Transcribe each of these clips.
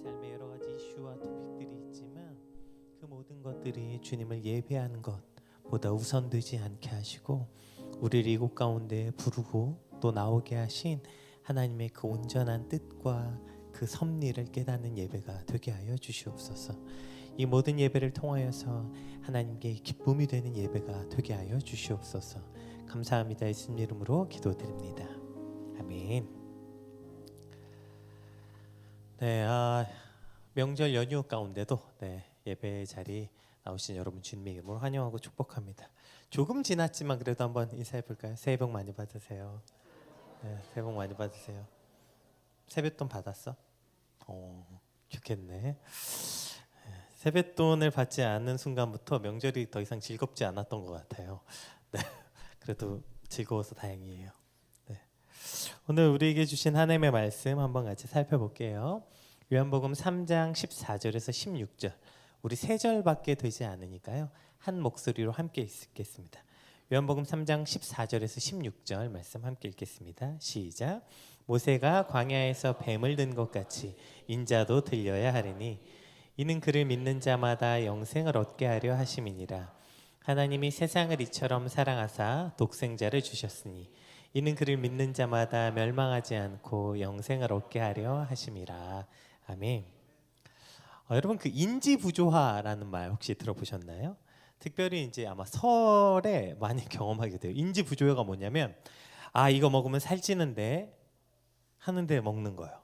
삶에 여러 가지 이슈와 토픽들이 있지만 그 모든 것들이 주님을 예배하는 것보다 우선되지 않게 하시고 우리를 이곳 가운데 부르고 또 나오게 하신 하나님의 그 온전한 뜻과 그 섭리를 깨닫는 예배가 되게 하여 주시옵소서. 이 모든 예배를 통하여서 하나님께 기쁨이 되는 예배가 되게 하여 주시옵소서. 감사합니다. 예수님 이름으로 기도드립니다. 아멘. 네, 명절 연휴 가운데도 예배 자리 나오신 여러분 주님의 이름으로 환영하고 축복합니다. 조금 지났지만 그래도 한번 인사해 볼까요? 새해 복 많이 받으세요. 네, 새해 복 많이 받으세요. 세뱃돈 받았어? 좋겠네. 세뱃돈을 받지 않는 순간부터 명절이 더 이상 즐겁지 않았던 것 같아요. 네, 그래도 즐거워서 다행이에요. 네. 오늘 우리에게 주신 하나님의 말씀 한번 같이 살펴볼게요. 요한복음 3장 14절에서 16절. 우리 3절밖에 되지 않으니까요. 한 목소리로 함께 읽겠습니다. 요한복음 3장 14절에서 16절 말씀 함께 읽겠습니다. 시작. 모세가 광야에서 뱀을 든 것 같이 인자도 들려야 하리니 이는 그를 믿는 자마다 영생을 얻게 하려 하심이니라. 하나님이 세상을 이처럼 사랑하사 독생자를 주셨으니 이는 그를 믿는 자마다 멸망하지 않고 영생을 얻게 하려 하심이라. 아멘. 여러분 그 인지부조화라는 말 혹시 들어보셨나요? 특별히 이제 아마 설에 많이 경험하게 돼요. 인지부조화가 뭐냐면 이거 먹으면 살찌는데 하는데 먹는 거예요.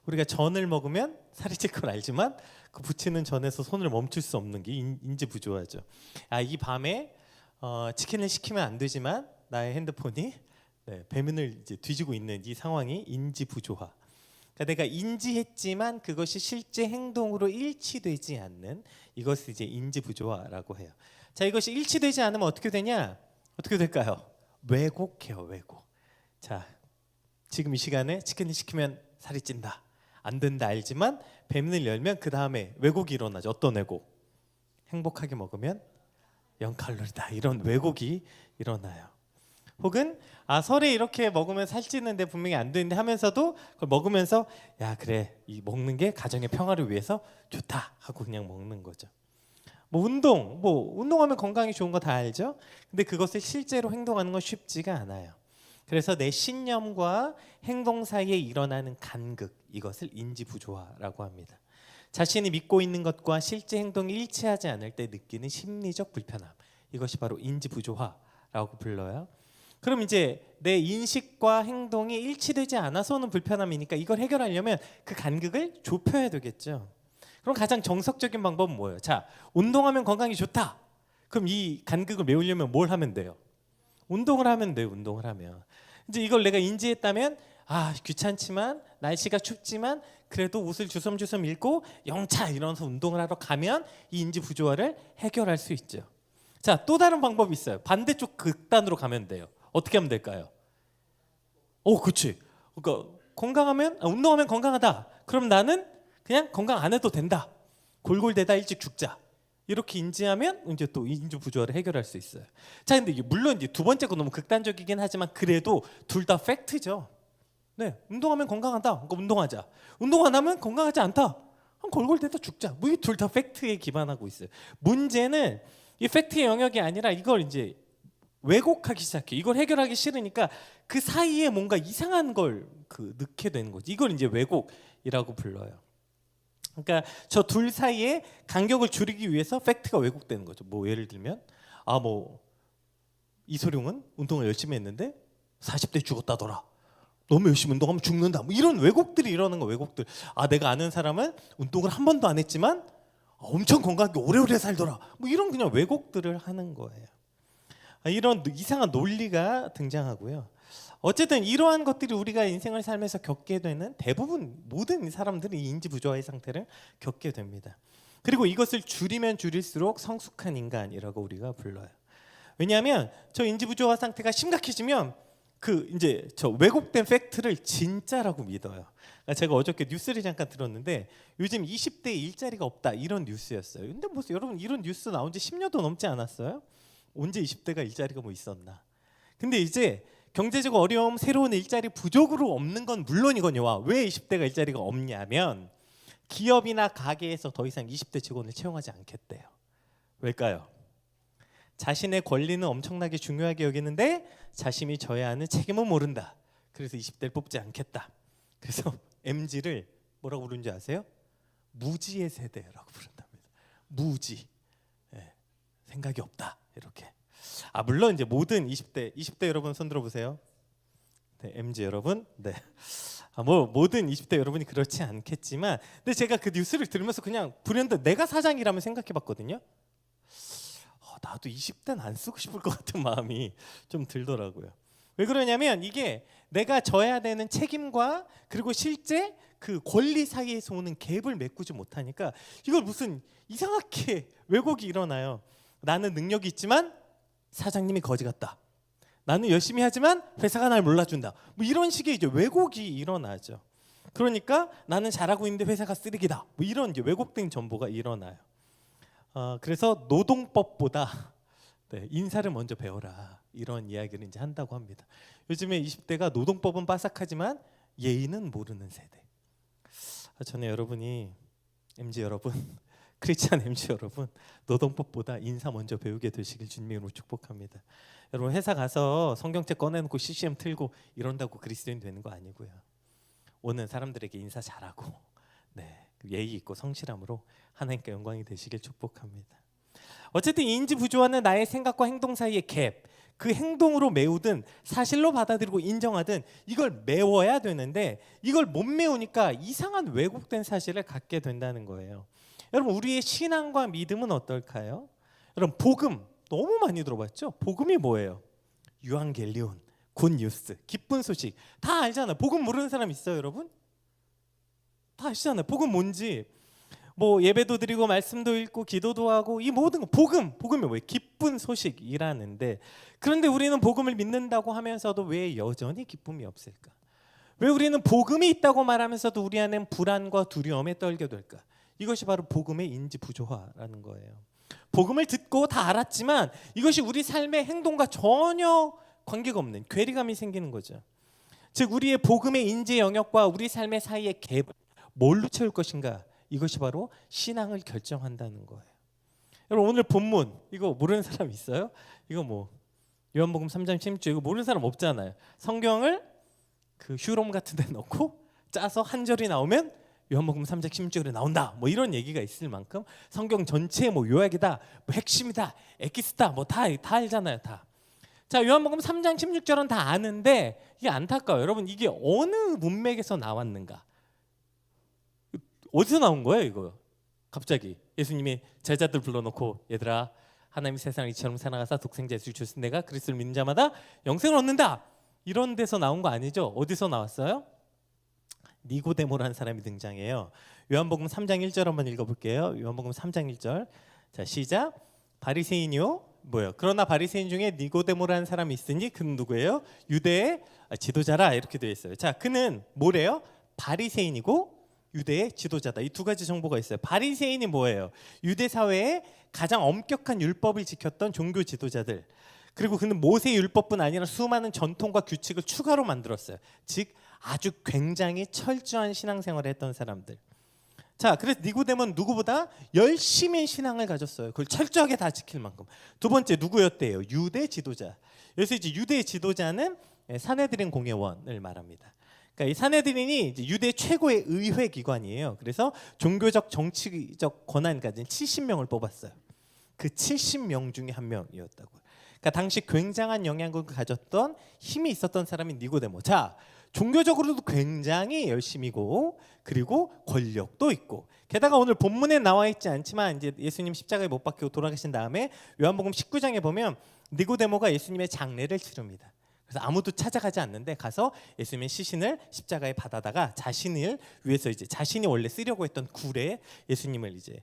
우리가 전을 먹으면 살이 찔 걸 알지만 그 부치는 전에서 손을 멈출 수 없는 게 인지부조화죠. 이 밤에 치킨을 시키면 안 되지만 나의 핸드폰이 배면을 이제 뒤지고 있는 이 상황이 인지부조화. 그러니까 내가 인지했지만 그것이 실제 행동으로 일치되지 않는 이것을 이제 인지부조화라고 해요. 자, 이것이 일치되지 않으면 어떻게 되냐? 어떻게 될까요? 왜곡해요, 왜곡. 자, 지금 이 시간에 치킨을 시키면 살이 찐다. 안 된다 알지만 배면을 열면 그 다음에 왜곡이 일어나죠. 어떤 왜곡? 행복하게 먹으면 0칼로리다. 이런 왜곡이 일어나요. 혹은 설에 이렇게 먹으면 살찌는데 분명히 안 되는데 하면서도 그걸 먹으면서 야 그래 이 먹는 게 가정의 평화를 위해서 좋다 하고 그냥 먹는 거죠. 운동하면 건강이 좋은 거 다 알죠. 근데 그것을 실제로 행동하는 건 쉽지가 않아요. 그래서 내 신념과 행동 사이에 일어나는 간극, 이것을 인지부조화라고 합니다. 자신이 믿고 있는 것과 실제 행동이 일치하지 않을 때 느끼는 심리적 불편함, 이것이 바로 인지부조화라고 불러요. 그럼 이제 내 인식과 행동이 일치되지 않아서는 불편함이니까 이걸 해결하려면 그 간극을 좁혀야 되겠죠. 그럼 가장 정석적인 방법은 뭐예요? 자, 운동하면 건강이 좋다. 그럼 이 간극을 메우려면 뭘 하면 돼요? 운동을 하면 돼요. 운동을 하면 이제 이걸 내가 인지했다면 귀찮지만 날씨가 춥지만 그래도 옷을 주섬주섬 입고 영차 이러면서 운동을 하러 가면 이 인지부조화를 해결할 수 있죠. 자, 또 다른 방법이 있어요. 반대쪽 극단으로 가면 돼요. 어떻게 하면 될까요? 그렇지. 그러니까 건강하면 운동하면 건강하다. 그럼 나는 그냥 건강 안 해도 된다. 골골대다 일찍 죽자. 이렇게 인지하면 이제 또 인지부조화를 해결할 수 있어요. 자, 근데 물론 이제 두 번째 거 너무 극단적이긴 하지만 그래도 둘 다 팩트죠. 네, 운동하면 건강하다. 그러니까 운동하자. 운동 안 하면 건강하지 않다. 골골대다 죽자. 이 둘 다 팩트에 기반하고 있어요. 문제는 이 팩트의 영역이 아니라 이걸 이제 왜곡하기 시작해. 이걸 해결하기 싫으니까 그 사이에 뭔가 이상한 걸 넣게 되는 거지. 이걸 이제 왜곡이라고 불러요. 그러니까 저 둘 사이에 간격을 줄이기 위해서 팩트가 왜곡되는 거죠. 예를 들면 이소룡은 운동을 열심히 했는데 40대 죽었다더라. 너무 열심히 운동하면 죽는다. 이런 왜곡들이 일어나는 거. 왜곡들. 내가 아는 사람은 운동을 한 번도 안 했지만 엄청 건강하게 오래오래 살더라. 이런 그냥 왜곡들을 하는 거예요. 이런 이상한 논리가 등장하고요. 어쨌든 이러한 것들이 우리가 인생을 살면서 겪게 되는 대부분 모든 사람들이 인지부조화의 상태를 겪게 됩니다. 그리고 이것을 줄이면 줄일수록 성숙한 인간이라고 우리가 불러요. 왜냐하면 저 인지부조화 상태가 심각해지면 이제 저 왜곡된 팩트를 진짜라고 믿어요. 제가 어저께 뉴스를 잠깐 들었는데 요즘 20대 일자리가 없다 이런 뉴스였어요. 근데 여러분 이런 뉴스 나온 지 10년도 넘지 않았어요? 언제 20대가 일자리가 있었나? 근데 이제 경제적 어려움, 새로운 일자리 부족으로 없는 건 물론이거니와 왜 20대가 일자리가 없냐면 기업이나 가게에서 더 이상 20대 직원을 채용하지 않겠대요. 왜일까요? 자신의 권리는 엄청나게 중요하게 여기는데 자신이 져야 하는 책임은 모른다. 그래서 20대를 뽑지 않겠다. 그래서 MZ를 뭐라고 부르는지 아세요? 무지의 세대라고 부른답니다. 무지. 네, 생각이 없다. 이렇게. 물론 이제 모든 20대 여러분 손 들어보세요. 네, MZ 여러분. 네. 뭐 모든 20대 여러분이 그렇지 않겠지만, 근데 제가 그 뉴스를 들으면서 그냥 불현듯 내가 사장이라면 생각해봤거든요. 나도 20대는 안 쓰고 싶을 것 같은 마음이 좀 들더라고요. 왜 그러냐면 이게 내가 져야 되는 책임과 그리고 실제 그 권리 사이에서 오는 갭을 메꾸지 못하니까 이걸 무슨 이상하게 왜곡이 일어나요. 나는 능력이 있지만 사장님이 거지 같다. 나는 열심히 하지만 회사가 날 몰라준다. 뭐 이런 식의 이제 왜곡이 일어나죠. 그러니까 나는 잘하고 있는데 회사가 쓰레기다. 뭐 이런 이제 왜곡된 정보가 일어나요. 그래서 노동법보다 인사를 먼저 배워라 이런 이야기를 이제 한다고 합니다. 요즘에 20대가 노동법은 빠삭하지만 예의는 모르는 세대. 저는 여러분이 MZ 여러분, 크리스찬 MZ 여러분, 노동법보다 인사 먼저 배우게 되시길 주님으로 축복합니다. 여러분 회사 가서 성경책 꺼내놓고 CCM 틀고 이런다고 그리스도인 되는 거 아니고요. 오는 사람들에게 인사 잘하고 예의 있고 성실함으로 하나님께 영광이 되시길 축복합니다. 어쨌든 인지 부조화는 나의 생각과 행동 사이의 갭, 그 행동으로 메우든 사실로 받아들이고 인정하든 이걸 메워야 되는데 이걸 못 메우니까 이상한 왜곡된 사실을 갖게 된다는 거예요. 여러분 우리의 신앙과 믿음은 어떨까요? 여러분 복음 너무 많이 들어봤죠? 복음이 뭐예요? 유앙겔리온, 굿뉴스, 기쁜 소식 다 알잖아요. 복음 모르는 사람 있어요 여러분? 다 아시잖아요. 복음 뭔지. 뭐 예배도 드리고 말씀도 읽고 기도도 하고 이 모든 거 복음이 뭐예요? 기쁜 소식이라는데, 그런데 우리는 복음을 믿는다고 하면서도 왜 여전히 기쁨이 없을까? 왜 우리는 복음이 있다고 말하면서도 우리 안엔 불안과 두려움에 떨게 될까? 이것이 바로 복음의 인지 부조화라는 거예요. 복음을 듣고 다 알았지만 이것이 우리 삶의 행동과 전혀 관계가 없는 괴리감이 생기는 거죠. 즉 우리의 복음의 인지 영역과 우리 삶의 사이의 갭을 뭘로 채울 것인가? 이것이 바로 신앙을 결정한다는 거예요. 여러분 오늘 본문 이거 모르는 사람 있어요? 이거 뭐 요한복음 3장 16절 이거 모르는 사람 없잖아요. 성경을 그 휴롬 같은 데 넣고 짜서 한 절이 나오면 요한복음 3장 16절에 나온다. 뭐 이런 얘기가 있을 만큼 성경 전체의 뭐 요약이다, 뭐 핵심이다, 에키스다, 뭐 다 알잖아요, 다. 자, 요한복음 3장 16절은 다 아는데 이게 안타까워요. 여러분 이게 어느 문맥에서 나왔는가? 어디서 나온 거예요, 이거? 갑자기 예수님이 제자들 불러놓고 얘들아, 하나님이 세상을 이처럼 사랑하사 독생자 예수를 주신 내가 그리스도를 믿는 자마다 영생을 얻는다. 이런 데서 나온 거 아니죠? 어디서 나왔어요? 니고데모라는 사람이 등장해요. 요한복음 3장 1절 한번 읽어볼게요. 요한복음 3장 1절. 자, 시작. 바리새인이요. 뭐예요? 그러나 바리새인 중에 니고데모라는 사람이 있으니 그는 누구예요? 유대의 지도자라 이렇게 되어 있어요. 자, 그는 뭐래요? 바리새인이고 유대의 지도자다. 이 두 가지 정보가 있어요. 바리새인이 뭐예요? 유대 사회의 가장 엄격한 율법을 지켰던 종교 지도자들. 그리고 그는 모세 율법뿐 아니라 수많은 전통과 규칙을 추가로 만들었어요. 즉 아주 굉장히 철저한 신앙생활을 했던 사람들. 자, 그래서 니고데모는 누구보다 열심히 신앙을 가졌어요. 그걸 철저하게 다 지킬 만큼. 두 번째 누구였대요? 유대 지도자. 그래서 이제 유대 지도자는 산헤드린 공회원을 말합니다. 그러니까 이 산헤드린이 이제 유대 최고의 의회 기관이에요. 그래서 종교적 정치적 권한 가진 70명을 뽑았어요. 그 70명 중에 한 명이었다고요. 그러니까 당시 굉장한 영향력을 가졌던 힘이 있었던 사람이 니고데모. 자, 종교적으로도 굉장히 열심이고 그리고 권력도 있고, 게다가 오늘 본문에 나와 있지 않지만 이제 예수님 십자가에 못 박히고 돌아가신 다음에 요한복음 19장에 보면 니고데모가 예수님의 장례를 치릅니다. 그래서 아무도 찾아가지 않는데 가서 예수님의 시신을 십자가에 받아다가 자신을 위해서 이제 자신이 원래 쓰려고 했던 굴에 예수님을 이제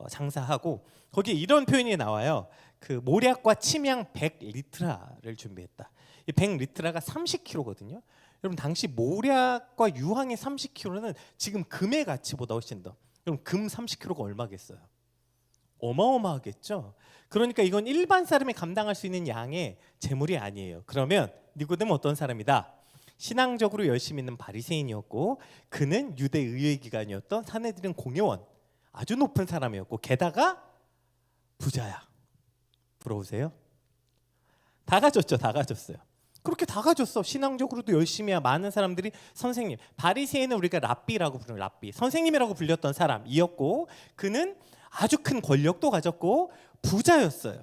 장사하고, 거기에 이런 표현이 나와요. 그 모략과 침향 100리트라를 준비했다. 이 100리트라가 30kg거든요. 여러분 당시 모략과 유황의 30kg는 지금 금의 가치보다 훨씬 더. 여러분 금 30kg가 얼마겠어요? 어마어마하겠죠. 그러니까 이건 일반 사람이 감당할 수 있는 양의 재물이 아니에요. 그러면 니고데모 어떤 사람이다? 신앙적으로 열심히 있는 바리새인이었고 그는 유대 의회 기관이었던 산헤드린 공회원, 아주 높은 사람이었고 게다가 부자야. 부러우세요? 다 가졌죠. 다 가졌어요. 그렇게 다 가졌어. 신앙적으로도 열심히 한 많은 사람들이 선생님, 바리새인은 우리가 랍비라고 부르는 랍비, 선생님이라고 불렸던 사람이었고 그는 아주 큰 권력도 가졌고 부자였어요.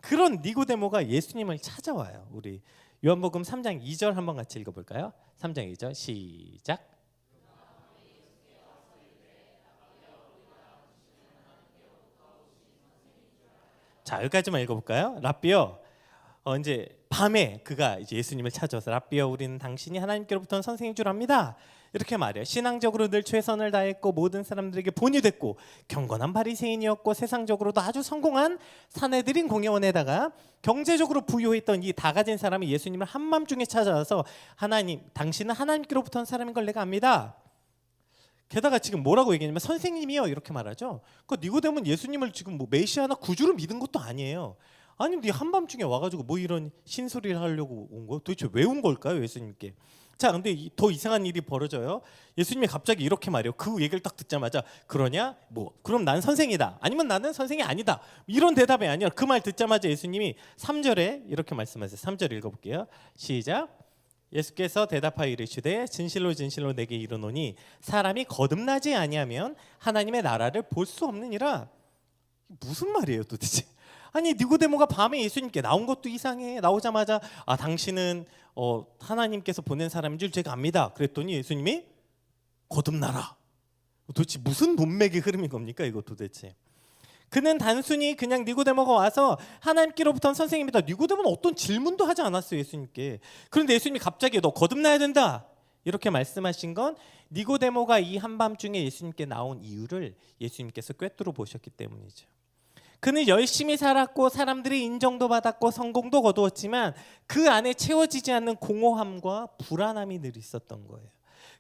그런 니고데모가 예수님을 찾아와요. 우리 요한복음 3장 2절 한번 같이 읽어볼까요? 3장 2절 시작. 자, 여기까지만 읽어볼까요? 랍비요, 이제 밤에 그가 이제 예수님을 찾아서 랍비여, 우리는 당신이 하나님께로부터 온 선생인 줄 압니다. 이렇게 말해요. 신앙적으로 늘 최선을 다했고 모든 사람들에게 본이 됐고 경건한 바리새인이었고 세상적으로도 아주 성공한 산헤드린 공회원에다가 경제적으로 부유했던 이 다 가진 사람이 예수님을 한밤중에 찾아와서 하나님, 당신은 하나님께로부터 온 사람인 걸 내가 압니다. 게다가 지금 뭐라고 얘기하냐면 선생님이요 이렇게 말하죠. 그 니고데모는 예수님을 지금 뭐 메시아나 구주로 믿은 것도 아니에요. 아니 네 한밤중에 와가지고 뭐 이런 신소리를 하려고 온 거 도대체 왜 온 걸까요 예수님께? 자, 근데 더 이상한 일이 벌어져요. 예수님이 갑자기 이렇게 말해요. 그 얘기를 딱 듣자마자 그러냐? 뭐 그럼 난 선생이다. 아니면 나는 선생이 아니다. 이런 대답이 아니라 그 말 듣자마자 예수님이 3절에 이렇게 말씀하세요. 3절 읽어볼게요. 시작. 예수께서 대답하여 이르시되 진실로 진실로 내게 이르노니 사람이 거듭나지 아니하면 하나님의 나라를 볼 수 없느니라. 무슨 말이에요 도대체? 아니 니고데모가 밤에 예수님께 나온 것도 이상해. 나오자마자 당신은 하나님께서 보낸 사람인 줄 제가 압니다. 그랬더니 예수님이 거듭나라. 도대체 무슨 문맥의 흐름인 겁니까 이거 도대체? 그는 단순히 그냥 니고데모가 와서 하나님께로부터 선생님이다. 니고데모는 어떤 질문도 하지 않았어요 예수님께. 그런데 예수님이 갑자기 너 거듭나야 된다 이렇게 말씀하신 건 니고데모가 이 한밤중에 예수님께 나온 이유를 예수님께서 꿰뚫어 보셨기 때문이죠. 그는 열심히 살았고 사람들의 인정도 받았고 성공도 거두었지만 그 안에 채워지지 않는 공허함과 불안함이 늘 있었던 거예요.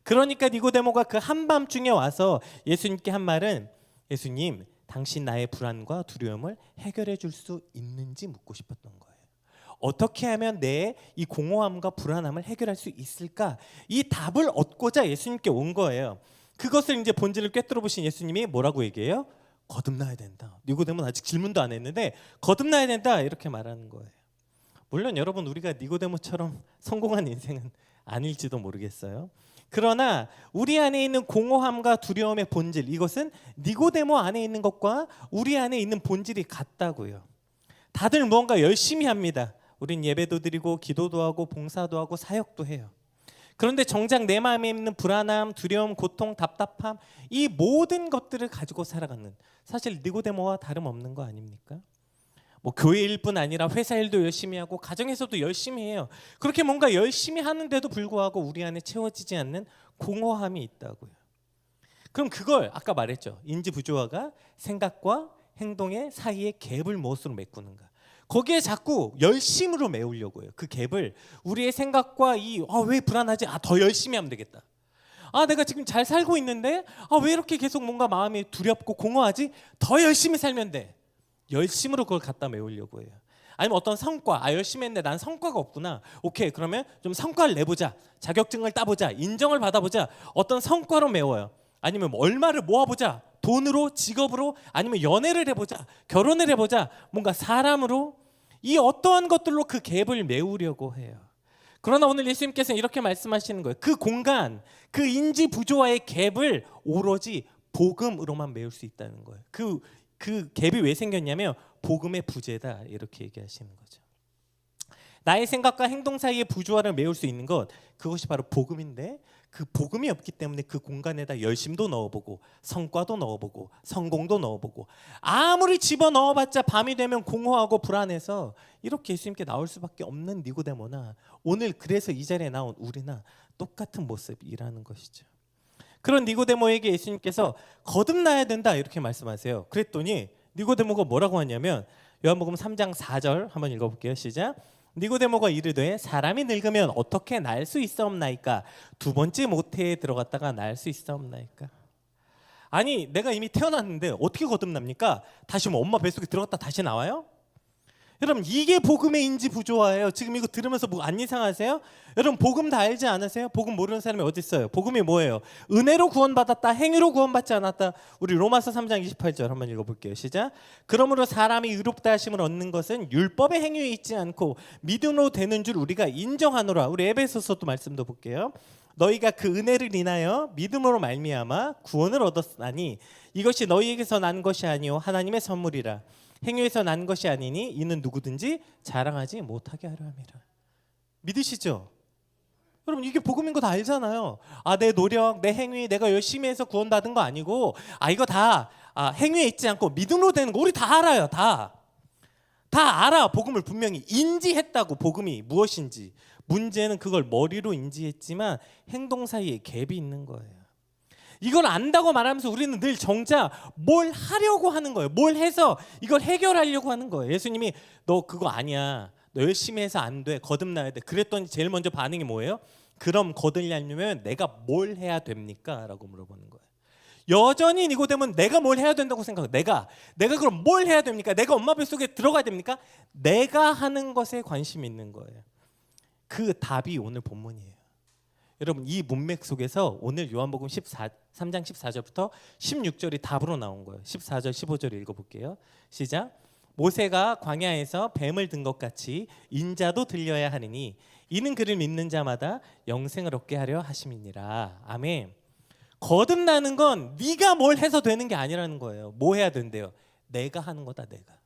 그러니까 니고데모가 그 한밤중에 와서 예수님께 한 말은 예수님, 당신 나의 불안과 두려움을 해결해 줄 수 있는지 묻고 싶었던 거예요. 어떻게 하면 내 이 공허함과 불안함을 해결할 수 있을까? 이 답을 얻고자 예수님께 온 거예요. 그것을 이제 본질을 꿰뚫어 보신 예수님이 뭐라고 얘기해요? 거듭나야 된다. 니고데모는 아직 질문도 안 했는데 거듭나야 된다 이렇게 말하는 거예요. 물론 여러분 우리가 니고데모처럼 성공한 인생은 아닐지도 모르겠어요. 그러나 우리 안에 있는 공허함과 두려움의 본질, 이것은 니고데모 안에 있는 것과 우리 안에 있는 본질이 같다고요. 다들 무언가 열심히 합니다. 우린 예배도 드리고 기도도 하고 봉사도 하고 사역도 해요. 그런데 정작 내 마음에 있는 불안함, 두려움, 고통, 답답함, 이 모든 것들을 가지고 살아가는, 사실 니고데모와 다름없는 거 아닙니까? 뭐 교회 일뿐 아니라 회사 일도 열심히 하고 가정에서도 열심히 해요. 그렇게 뭔가 열심히 하는데도 불구하고 우리 안에 채워지지 않는 공허함이 있다고요. 그럼 그걸 아까 말했죠. 인지 부조화가 생각과 행동의 사이의 갭을 무엇으로 메꾸는가? 거기에 자꾸 열심으로 메우려고 해요. 그 갭을 우리의 생각과 왜 불안하지? 더 열심히 하면 되겠다. 내가 지금 잘 살고 있는데 왜 이렇게 계속 뭔가 마음이 두렵고 공허하지? 더 열심히 살면 돼. 열심으로 그걸 갖다 메우려고 해요. 아니면 어떤 성과, 열심히 했는데 난 성과가 없구나. 오케이, 그러면 좀 성과를 내보자. 자격증을 따보자. 인정을 받아보자. 어떤 성과로 메워요. 아니면 뭐 얼마를 모아보자. 돈으로, 직업으로, 아니면 연애를 해보자. 결혼을 해보자. 뭔가 사람으로 이 어떠한 것들로 그 갭을 메우려고 해요. 그러나 오늘 예수님께서는 이렇게 말씀하시는 거예요. 그 공간, 그 인지 부조화의 갭을 오로지 복음으로만 메울 수 있다는 거예요. 그 갭이 왜 생겼냐면 복음의 부재다 이렇게 얘기하시는 거죠. 나의 생각과 행동 사이의 부조화를 메울 수 있는 것, 그것이 바로 복음인데 그 복음이 없기 때문에 그 공간에다 열심도 넣어보고 성과도 넣어보고 성공도 넣어보고 아무리 집어넣어봤자 밤이 되면 공허하고 불안해서 이렇게 예수님께 나올 수밖에 없는 니고데모나 오늘 그래서 이 자리에 나온 우리나 똑같은 모습이라는 것이죠. 그런 니고데모에게 예수님께서 거듭나야 된다 이렇게 말씀하세요. 그랬더니 니고데모가 뭐라고 하냐면 요한복음 3장 4절 한번 읽어볼게요. 시작. 니고데모가 이르되 사람이 늙으면 어떻게 날 수 있사옵나이까? 두 번째 모태에 들어갔다가 날 수 있사옵나이까? 아니 내가 이미 태어났는데 어떻게 거듭납니까? 다시 뭐 엄마 뱃속에 들어갔다 다시 나와요? 여러분 이게 복음의 인지 부조화예요. 지금 이거 들으면서 뭐 안 이상하세요? 여러분 복음 다 알지 않으세요? 복음 모르는 사람이 어디 있어요? 복음이 뭐예요? 은혜로 구원받았다, 행위로 구원받지 않았다. 우리 로마서 3장 28절 한번 읽어볼게요. 시작. 그러므로 사람이 의롭다 하심을 얻는 것은 율법의 행위에 있지 않고 믿음으로 되는 줄 우리가 인정하노라. 우리 에베소서도 말씀도 볼게요. 너희가 그 은혜를 인하여 믿음으로 말미암아 구원을 얻었나니 이것이 너희에게서 난 것이 아니요 하나님의 선물이라. 행위에서 난 것이 아니니 이는 누구든지 자랑하지 못하게 하려 함이라. 믿으시죠? 여러분 이게 복음인 거 다 알잖아요. 내 노력, 내 행위, 내가 열심히 해서 구원받은 거 아니고 이거 다 행위에 있지 않고 믿음으로 되는 거 우리 다 알아요. 다 알아. 복음을 분명히 인지했다고. 복음이 무엇인지. 문제는 그걸 머리로 인지했지만 행동 사이에 갭이 있는 거예요. 이걸 안다고 말하면서 우리는 늘 정작 뭘 하려고 하는 거예요. 뭘 해서 이걸 해결하려고 하는 거예요. 예수님이 너 그거 아니야, 너 열심히 해서 안 돼, 거듭나야 돼. 그랬더니 제일 먼저 반응이 뭐예요? 그럼 거듭나려면 내가 뭘 해야 됩니까? 라고 물어보는 거예요. 여전히 니고데모는 내가 뭘 해야 된다고 생각해요. 내가 그럼 뭘 해야 됩니까? 내가 엄마 뱃속에 들어가야 됩니까? 내가 하는 것에 관심이 있는 거예요. 그 답이 오늘 본문이에요. 여러분 이 문맥 속에서 오늘 요한복음 3장 14절부터 16절이 답으로 나온 거예요. 14절 15절 읽어볼게요. 시작. 모세가 광야에서 뱀을 든 것 같이 인자도 들려야 하느니 이는 그를 믿는 자마다 영생을 얻게 하려 하심이니라. 아멘. 거듭나는 건 네가 뭘 해서 되는 게 아니라는 거예요. 뭐 해야 된대요? 내가 하는 거다. 내가.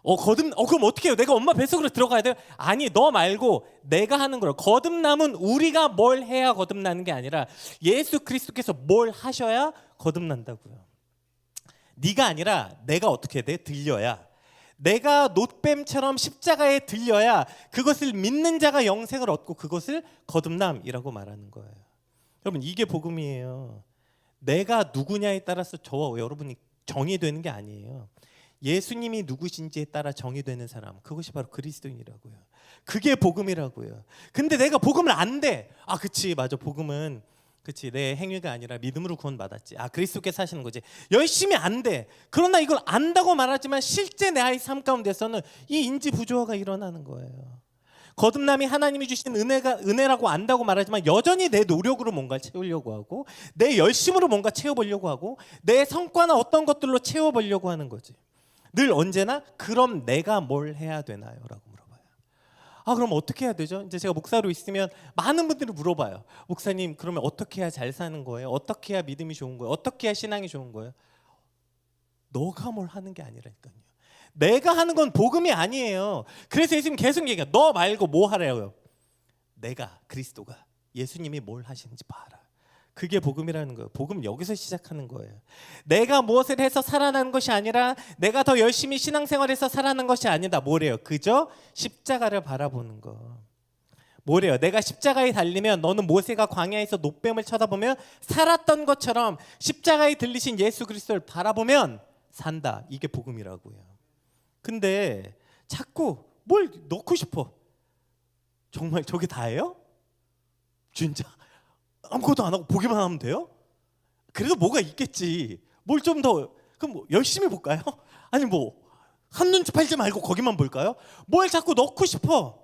그럼 어떻게 해요? 내가 엄마 뱃속으로 들어가야 돼요? 아니, 너 말고 내가 하는 거예요. 거듭남은 우리가 뭘 해야 거듭나는 게 아니라 예수 그리스도께서 뭘 하셔야 거듭난다고요. 네가 아니라 내가 어떻게 해야 돼? 들려야. 내가 놋뱀처럼 십자가에 들려야 그것을 믿는 자가 영생을 얻고 그것을 거듭남이라고 말하는 거예요. 여러분 이게 복음이에요. 내가 누구냐에 따라서 저와 여러분이 정의되는 게 아니에요. 예수님이 누구신지에 따라 정의되는 사람, 그것이 바로 그리스도인이라고요. 그게 복음이라고요. 근데 내가 복음을 안 돼. 그치, 맞아. 복음은 그치, 내 행위가 아니라 믿음으로 구원받았지. 그리스도께서 하시는 거지. 열심히 안 돼. 그러나 이걸 안다고 말하지만 실제 내 삶 가운데서는 이 인지 부조화가 일어나는 거예요. 거듭남이 하나님이 주신 은혜라고 안다고 말하지만 여전히 내 노력으로 뭔가 채우려고 하고 내 열심으로 뭔가 채워보려고 하고 내 성과나 어떤 것들로 채워보려고 하는 거지. 늘 언제나 그럼 내가 뭘 해야 되나요? 라고 물어봐요. 그럼 어떻게 해야 되죠? 이제 제가 목사로 있으면 많은 분들이 물어봐요. 목사님 그러면 어떻게 해야 잘 사는 거예요? 어떻게 해야 믿음이 좋은 거예요? 어떻게 해야 신앙이 좋은 거예요? 너가 뭘 하는 게 아니라니까요. 내가 하는 건 복음이 아니에요. 그래서 예수님 계속 얘기해요. 너 말고 뭐 하라고요? 내가, 그리스도가, 예수님이 뭘 하시는지 봐라. 그게 복음이라는 거예요. 복음 여기서 시작하는 거예요. 내가 무엇을 해서 살아나는 것이 아니라 내가 더 열심히 신앙생활해서 살아나는 것이 아니다. 뭐래요? 그저 십자가를 바라보는 거. 뭐래요? 내가 십자가에 달리면 너는 모세가 광야에서 놋뱀을 쳐다보며 살았던 것처럼 십자가에 들리신 예수 그리스도를 바라보면 산다. 이게 복음이라고요. 근데 자꾸 뭘 넣고 싶어. 정말 저게 다예요? 진짜 아무것도 안 하고 보기만 하면 돼요? 그래도 뭐가 있겠지. 뭘 좀 더 그럼 뭐 열심히 볼까요? 아니 뭐 한눈치 팔지 말고 거기만 볼까요? 뭘 자꾸 넣고 싶어.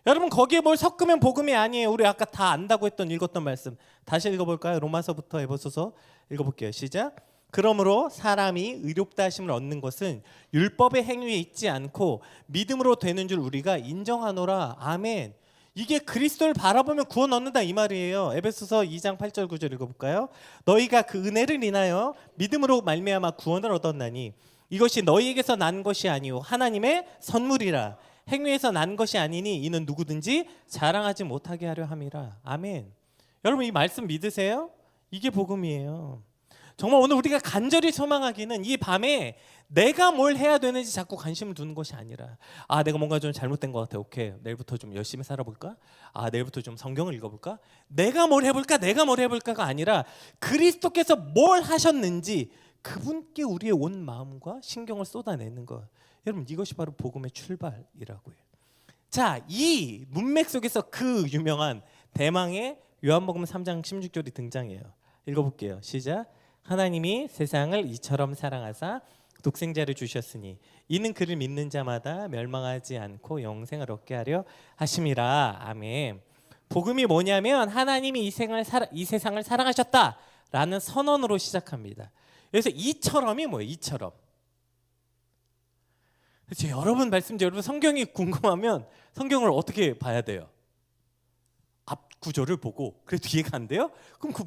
여러분 거기에 뭘 섞으면 복음이 아니에요. 우리 아까 다 안다고 읽었던 말씀 다시 읽어볼까요? 로마서부터 에베소서 읽어볼게요. 시작. 그러므로 사람이 의롭다 하심을 얻는 것은 율법의 행위에 있지 않고 믿음으로 되는 줄 우리가 인정하노라. 아멘. 이게 그리스도를 바라보면 구원 얻는다 이 말이에요. 에베소서 2장 8절 9절 읽어볼까요? 너희가 그 은혜를 인하여 믿음으로 말미암아 구원을 얻었나니 이것이 너희에게서 난 것이 아니오 하나님의 선물이라. 행위에서 난 것이 아니니 이는 누구든지 자랑하지 못하게 하려 함이라. 아멘. 여러분 이 말씀 믿으세요? 이게 복음이에요. 정말 오늘 우리가 간절히 소망하기는 이 밤에 내가 뭘 해야 되는지 자꾸 관심을 두는 것이 아니라 내가 뭔가 좀 잘못된 것 같아. 오케이, 내일부터 좀 열심히 살아볼까? 내일부터 좀 성경을 읽어볼까? 내가 뭘 해볼까가 아니라 그리스도께서 뭘 하셨는지 그분께 우리의 온 마음과 신경을 쏟아내는 것. 여러분 이것이 바로 복음의 출발이라고요. 자, 이 문맥 속에서 그 유명한 대망의 요한복음 3장 16절이 등장해요. 읽어볼게요. 시작. 하나님이 세상을 이처럼 사랑하사 독생자를 주셨으니 이는 그를 믿는 자마다 멸망하지 않고 영생을 얻게 하려 하심이라. 아멘. 복음이 뭐냐면 하나님이 이 세상을 사랑하셨다라는 선언으로 시작합니다. 그래서 이처럼이 뭐예요? 이처럼. 그래서 여러분 말씀드려, 여러분 성경이 궁금하면 성경을 어떻게 봐야 돼요? 앞 구절을 보고, 그래 뒤에가 안 돼요? 그럼 그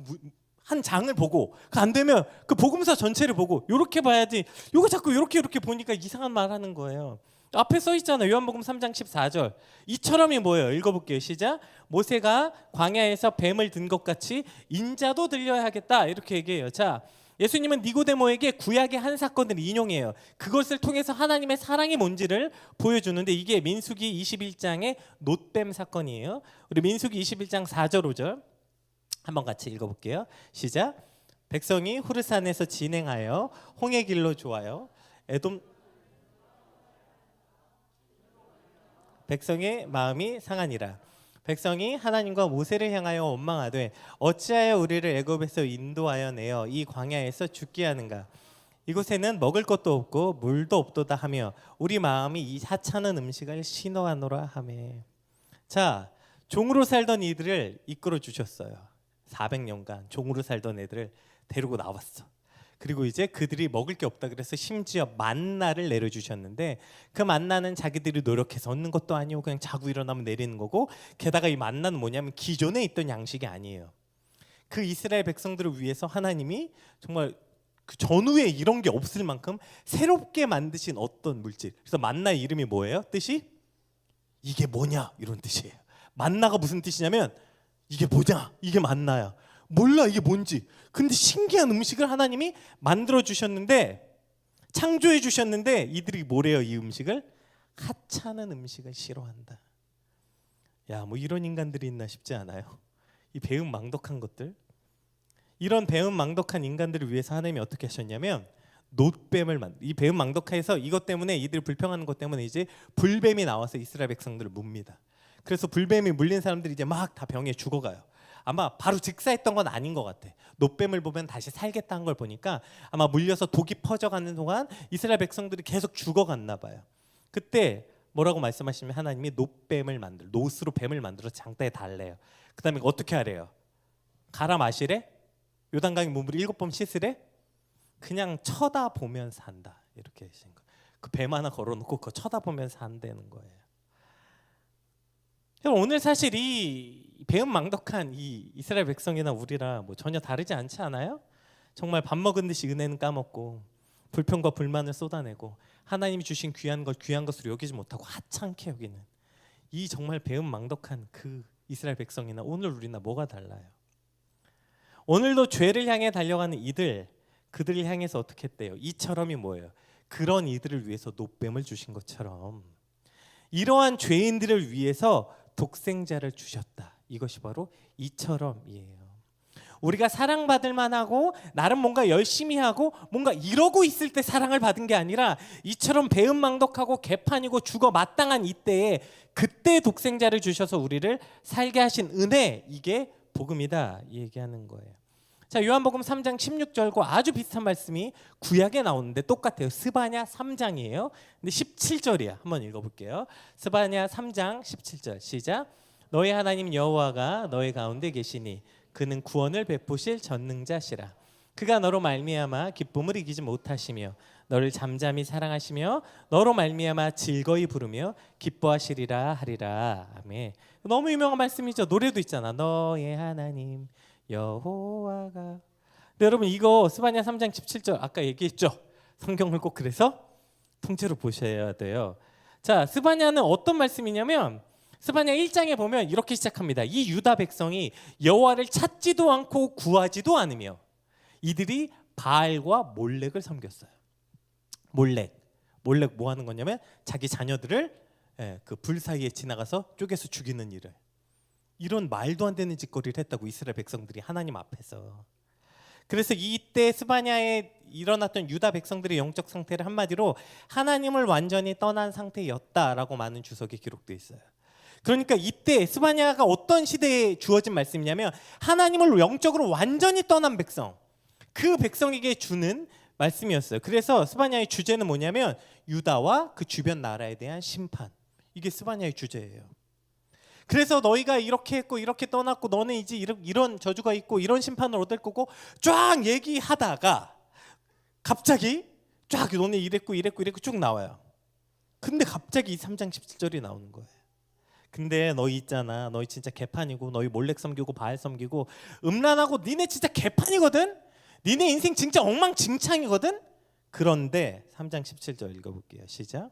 한 장을 보고, 그 안 되면 그 복음서 전체를 보고 이렇게 봐야지. 요거 자꾸 이렇게 보니까 이상한 말 하는 거예요. 앞에 써 있잖아요. 요한복음 3장 14절. 이처럼이 뭐예요? 읽어볼게요. 시작. 모세가 광야에서 뱀을 든 것 같이 인자도 들려야 하겠다, 이렇게 얘기해요. 자, 예수님은 니고데모에게 구약의 한 사건을 인용해요. 그것을 통해서 하나님의 사랑이 뭔지를 보여주는데, 이게 민수기 21장의 놋뱀 사건이에요. 우리 민수기 21장 4절 5절 한번 같이 읽어볼게요. 시작. 백성이 후르산에서 진행하여 홍해 길로 좋아요. 백성의 마음이 상하니라. 백성이 하나님과 모세를 향하여 원망하되 어찌하여 우리를 애굽에서 인도하여 내어 이 광야에서 죽게 하는가. 이곳에는 먹을 것도 없고 물도 없도다 하며 우리 마음이 이 하찮은 음식을 신어하노라 하며. 자, 종으로 살던 이들을 이끌어 주셨어요. 400년간 종으로 살던 애들을 데리고 나왔어. 그리고 이제 그들이 먹을 게 없다 그래서 심지어 만나를 내려주셨는데, 그 만나는 자기들이 노력해서 얻는 것도 아니고 그냥 자고 일어나면 내리는 거고, 게다가 이 만나는 뭐냐면 기존에 있던 양식이 아니에요. 그 이스라엘 백성들을 위해서 하나님이 정말 그 전후에 이런 게 없을 만큼 새롭게 만드신 어떤 물질. 그래서 만나의 이름이 뭐예요? 뜻이 이게 뭐냐 이런 뜻이에요. 만나가 무슨 뜻이냐면 이게 뭐냐, 이게 만나야. 몰라 이게 뭔지. 근데 신기한 음식을 하나님이 만들어 주셨는데, 창조해 주셨는데, 이들이 뭐래요? 이 음식을 하찮은 음식을 싫어한다. 야, 뭐 이런 인간들이 있나 싶지 않아요? 이 배은망덕한 것들. 이런 배은망덕한 인간들을 위해서 하나님이 어떻게 하셨냐면 놋뱀을 이 배은망덕해서 이것 때문에, 이들 불평하는 것 때문에 이제 불뱀이 나와서 이스라엘 백성들을 뭅니다. 그래서 불뱀이 물린 사람들이 이제 막 다 병에 죽어가요. 아마 바로 직사했던 건 아닌 것 같아. 놋뱀을 보면 다시 살겠다는 걸 보니까 아마 물려서 독이 퍼져가는 동안 이스라엘 백성들이 계속 죽어갔나 봐요. 그때 뭐라고 말씀하시면 하나님이 놋으로 뱀을 만들어 장대에 달래요. 그 다음에 어떻게 하래요? 갈아 마시래? 요단강에 몸을 7번 씻으래? 그냥 쳐다보면서 한다, 이렇게 하신 거예요. 그 뱀 하나 걸어놓고 그거 쳐다보면서 한다는 거예요. 오늘 사실 이 배은망덕한 이 이스라엘 백성이나 우리랑 뭐 전혀 다르지 않지 않아요? 정말 밥 먹은 듯이 은혜는 까먹고 불평과 불만을 쏟아내고 하나님이 주신 귀한 걸 귀한 것으로 여기지 못하고 하찮게 여기는 이 정말 배은망덕한 그 이스라엘 백성이나 오늘 우리나 뭐가 달라요? 오늘도 죄를 향해 달려가는 그들을 향해서 어떻게 했대요? 이처럼이 뭐예요? 그런 이들을 위해서 놋뱀을 주신 것처럼 이러한 죄인들을 위해서 독생자를 주셨다. 이것이 바로 이처럼이에요. 우리가 사랑받을 만하고 나름 뭔가 열심히 하고 뭔가 이러고 있을 때 사랑을 받은 게 아니라 이처럼 배은망덕하고 개판이고 죽어 마땅한 이때에 그때 독생자를 주셔서 우리를 살게 하신 은혜, 이게 복음이다, 이 얘기하는 거예요. 자, 요한복음 3장 16절과 아주 비슷한 말씀이 구약에 나오는데 똑같아요. 스바냐 3장이에요. 근데 17절이야. 한번 읽어볼게요. 스바냐 3장 17절 시작. 너의 하나님 여호와가 너의 가운데 계시니 그는 구원을 베푸실 전능자시라. 그가 너로 말미암아 기쁨을 이기지 못하시며 너를 잠잠히 사랑하시며 너로 말미암아 즐거이 부르며 기뻐하시리라 하리라. 아멘. 너무 유명한 말씀이죠. 노래도 있잖아. 너의 하나님 여호와가. 근데 여러분 이거 스바냐 3장 17절 아까 얘기했죠. 성경을 꼭 그래서 통째로 보셔야 돼요. 자, 스바냐는 어떤 말씀이냐면 스바냐 1장에 보면 이렇게 시작합니다. 이 유다 백성이 여호와를 찾지도 않고 구하지도 않으며 이들이 바알과 몰렉을 섬겼어요. 몰렉 뭐 하는 거냐면 자기 자녀들을 그 불 사이에 지나가서 쪼개서 죽이는 일을, 이런 말도 안 되는 짓거리를 했다고 이스라엘 백성들이 하나님 앞에서. 그래서 이때 스바냐에 일어났던 유다 백성들의 영적 상태를 한마디로 하나님을 완전히 떠난 상태였다라고 많은 주석에 기록되어 있어요. 그러니까 이때 스바냐가 어떤 시대에 주어진 말씀이냐면 하나님을 영적으로 완전히 떠난 백성, 그 백성에게 주는 말씀이었어요. 그래서 스바냐의 주제는 뭐냐면 유다와 그 주변 나라에 대한 심판. 이게 스바냐의 주제예요. 그래서 너희가 이렇게 했고 이렇게 떠났고 너는 이제 이런 저주가 있고 이런 심판을 얻을 거고 쫙 얘기하다가 갑자기 쫙 너네 이랬고 쭉 나와요. 근데 갑자기 3장 17절이 나오는 거예요. 근데 너희 있잖아, 너희 진짜 개판이고 너희 몰렉 섬기고 바알 섬기고 음란하고 니네 진짜 개판이거든. 니네 인생 진짜 엉망진창이거든. 그런데 3장 17절 읽어볼게요. 시작.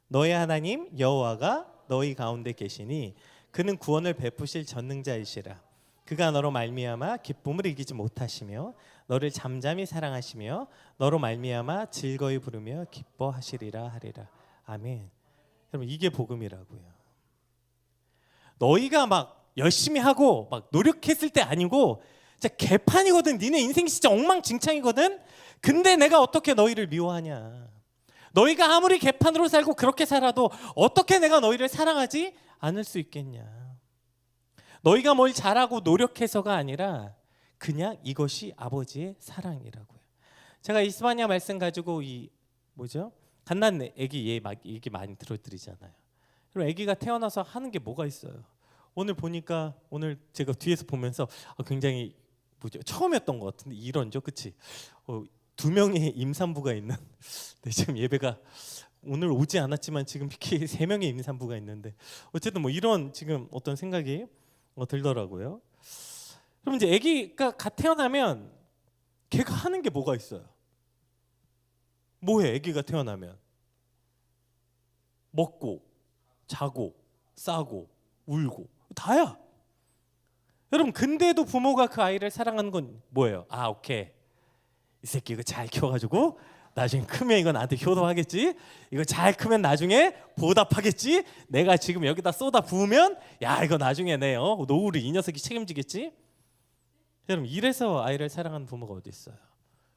너희 하나님 여호와가 너희 가운데 계시니 그는 구원을 베푸실 전능자이시라. 그가 너로 말미암아 기쁨을 이기지 못하시며 너를 잠잠히 사랑하시며 너로 말미암아 즐거이 부르며 기뻐하시리라 하리라. 아멘. 여러분 이게 복음이라고요. 너희가 막 열심히 하고 막 노력했을 때 아니고 진짜 개판이거든. 니네 인생 진짜 엉망진창이거든. 근데 내가 어떻게 너희를 미워하냐. 너희가 아무리 개판으로 살고 그렇게 살아도 어떻게 내가 너희를 사랑하지 않을 수 있겠냐. 너희가 뭘 잘하고 노력해서가 아니라 그냥 이것이 아버지의 사랑이라고요. 제가 이스바냐 말씀 가지고 이 뭐죠? 갓난 애기 얘기 많이 들어드리잖아요. 그럼 애기가 태어나서 하는 게 뭐가 있어요? 오늘 보니까 오늘 제가 뒤에서 보면서 굉장히 뭐죠? 처음이었던 것 같은데 이런죠, 그렇지? 2명의 임산부가 있는. 네, 지금 예배가 오늘 오지 않았지만 지금 PK 3명의 임산부가 있는데 어쨌든 뭐 이런 지금 어떤 생각이 들더라고요. 그럼 이제 아기가 갓 태어나면 걔가 하는 게 뭐가 있어요? 뭐해? 아기가 태어나면 먹고 자고 싸고 울고 다야. 여러분 근데도 부모가 그 아이를 사랑하는 건 뭐예요? 오케이, 이 새끼 이거 잘 키워가지고 나중에 크면 이거 나한테 효도하겠지. 이거 잘 크면 나중에 보답하겠지. 내가 지금 여기다 쏟아 부으면 야 이거 나중에 내 노후를 이 녀석이 책임지겠지. 여러분 이래서 아이를 사랑하는 부모가 어디 있어요?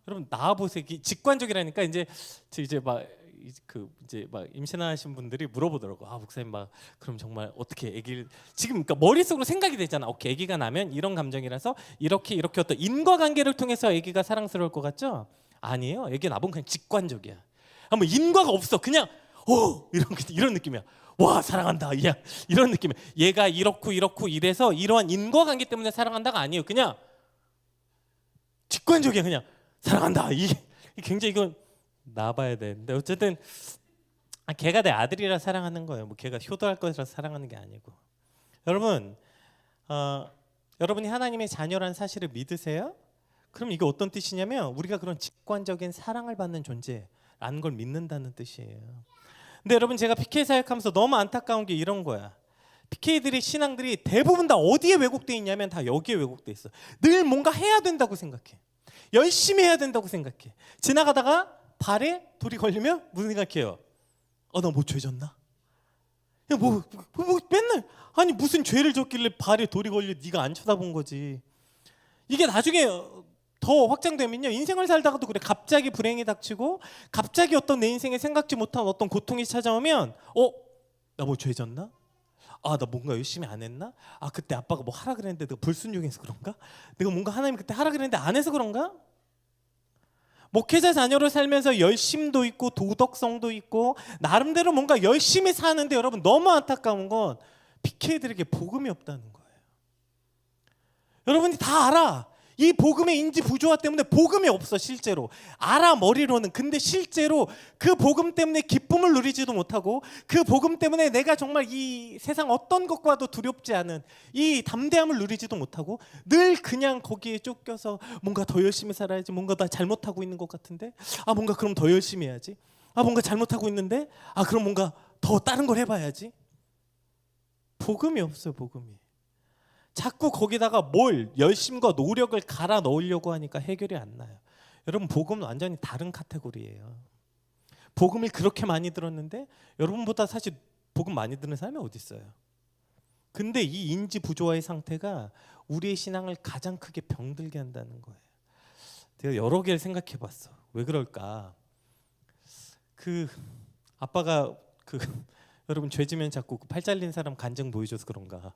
여러분 나와보세요. 직관적이라니까 이제 막 임신하신 분들이 물어보더라고. 목사님 막 그럼 정말 어떻게 아기를 지금 그러니까 머릿속으로 생각이 되잖아. 오케이, 아기가 나면 이런 감정이라서 이렇게 어떤 인과관계를 통해서 아기가 사랑스러울 것 같죠? 아니에요. 아기 나보면 그냥 직관적이야. 뭐 인과가 없어. 그냥 이런 느낌이야. 와 사랑한다. 야 이런 느낌이야. 얘가 이렇고 이래서 이러한 인과관계 때문에 사랑한다가 아니에요. 그냥 직관적이야. 그냥 사랑한다. 이게 굉장히 이건 나봐야 되는데 어쨌든 걔가 내 아들이라 사랑하는 거예요. 뭐 걔가 효도할 것이라 사랑하는 게 아니고. 여러분 여러분이 하나님의 자녀라는 사실을 믿으세요? 그럼 이게 어떤 뜻이냐면 우리가 그런 직관적인 사랑을 받는 존재라는 걸 믿는다는 뜻이에요. 근데 여러분 제가 PK 사역하면서 너무 안타까운 게 이런 거야. PK들의 신앙들이 대부분 다 어디에 왜곡돼 있냐면 다 여기에 왜곡돼 있어. 늘 뭔가 해야 된다고 생각해. 열심히 해야 된다고 생각해. 지나가다가 발에 돌이 걸리면 무슨 생각해요? 나 뭐 죄 졌나? 뭐 맨날 무슨 죄를 졌길래 발에 돌이 걸려. 네가 안 쳐다본 거지. 이게 나중에 더 확장되면요 인생을 살다가도 그래. 갑자기 불행이 닥치고 갑자기 어떤 내 인생에 생각지 못한 어떤 고통이 찾아오면 나 뭐 죄 졌나? 나 뭔가 열심히 안 했나? 그때 아빠가 뭐 하라 그랬는데 내가 불순종해서 그런가? 내가 뭔가 하나님 그때 하라 그랬는데 안 해서 그런가? 목회자 자녀로 살면서 열심도 있고 도덕성도 있고 나름대로 뭔가 열심히 사는데 여러분 너무 안타까운 건 PK들에게 복음이 없다는 거예요. 여러분이 다 알아. 이 복음의 인지 부조화 때문에 복음이 없어. 실제로 알아 머리로는. 근데 실제로 그 복음 때문에 기쁨을 누리지도 못하고 그 복음 때문에 내가 정말 이 세상 어떤 것과도 두렵지 않은 이 담대함을 누리지도 못하고 늘 그냥 거기에 쫓겨서 뭔가 더 열심히 살아야지. 뭔가 나 잘못하고 있는 것 같은데 뭔가 그럼 더 열심히 해야지. 뭔가 잘못하고 있는데 그럼 뭔가 더 다른 걸 해봐야지. 복음이 없어요. 복음이. 자꾸 거기다가 뭘 열심과 노력을 갈아 넣으려고 하니까 해결이 안 나요. 여러분 복음은 완전히 다른 카테고리예요. 복음을 그렇게 많이 들었는데 여러분보다 사실 복음 많이 듣는 사람이 어디 있어요? 근데 이 인지 부조화의 상태가 우리의 신앙을 가장 크게 병들게 한다는 거예요. 제가 여러 개를 생각해 봤어. 왜 그럴까? 아빠가 여러분 죄 지면 자꾸 팔 잘린 사람 간증 보여줘서 그런가?